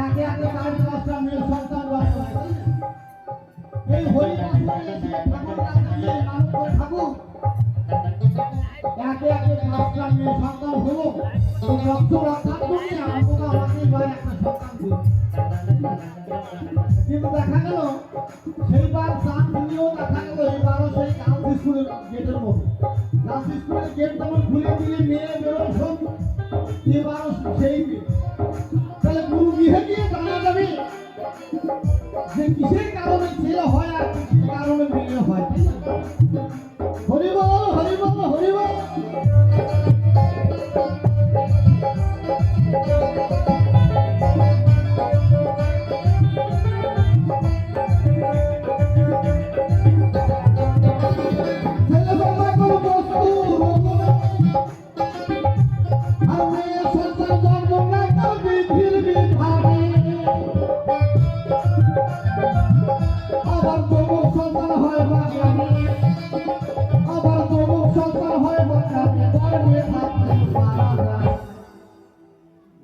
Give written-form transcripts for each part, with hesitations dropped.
একে একে 4-5টা মেয়ে সন্তান জন্ম হয়। এই হরি মাসে ঠাকুর কাছে গিয়ে নাম করে ঠাকুর একে একে 5টা মেয়ে সন্তান হলো, তো রক্ত রক্ষা করে আমাকে এবার একটা সন্তান দিল। কিন্তু দেখা গেল সেইবার চান দিলেও দেখা গেল এবারও সেই গার্লস স্কুলের গেটের মতো, গার্লস স্কুলের গেট তখন খুলে দিলে মেয়ে বেরোয় সব, এবারও সেই তাহলে গুরু গৃহে গিয়ে জানা যাবে যে কিসের কারণে ছেলে হয় আর কিসের কারণে মেয়ে হয়। হরি বল হরি বল হরি বল।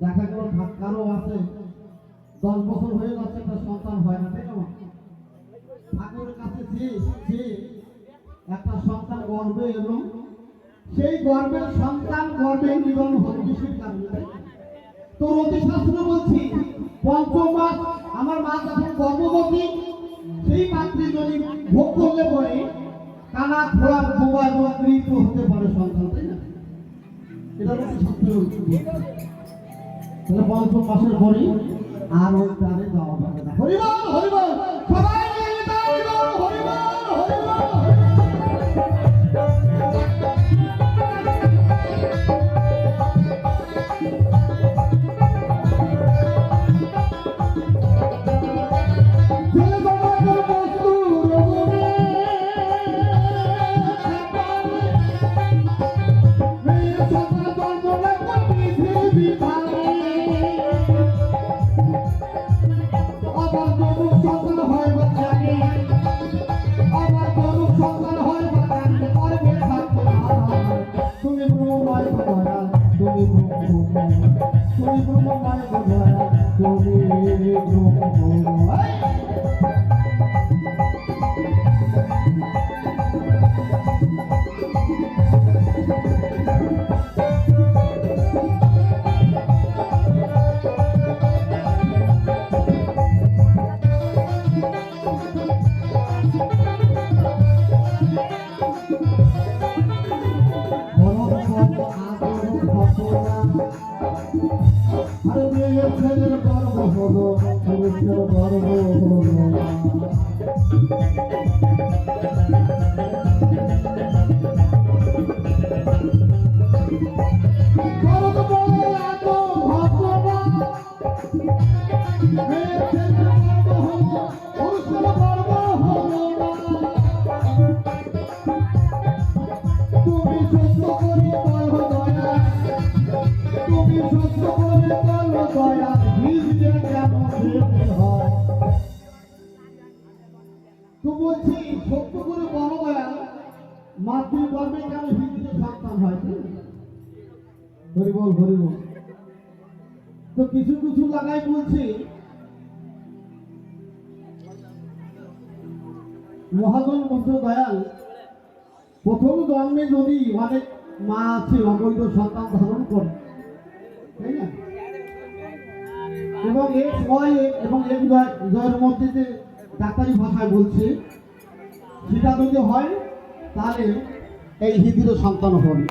দেখা গেল কারো আছে 10 বছর হয়ে যাচ্ছে একটা সন্তান হয় না, তাই না? ঠাকুরের কাছে যে একটা সন্তান গর্বে এবং সেই গর্বের সন্তান গর্বে নিধন হতে কিসের কারণে? তো রতিশাস্ত্র বলছি 5ম মাস আমার মা যখন গর্ভবতী সেই মাতৃ যদি ভোগ করলে পরে কানা খোলা বোবা এবং মৃত হতে পারে সন্তান, তাই না? এটা রতিশাস্ত্র বলছে। তাহলে 5ম মাসের পরে আর ওই তারে যাওয়া যাবে না। হরি বল হরি বল সবাই মিলে তাই বল হরি বল হরি বল। তো বলছি সত্য করে বড় দয়াল মাতৃ গর্ভে কেন হিন্দুদের সন্তান হয়? হরি বল হরি বল। তো কিছু কিছু লাগাই বলছি মহাজন মন্ত্র দয়াল প্রথম জন্মে যদি অনেক মা আছে অবৈধ সন্তান ধারণ করে, তাই না? এবং এক জয়ের মধ্যে যে ডাক্তারি ভাষায় বলছে সেটা যদি হয় তাহলে এই হিন্দুর সন্তান হবে।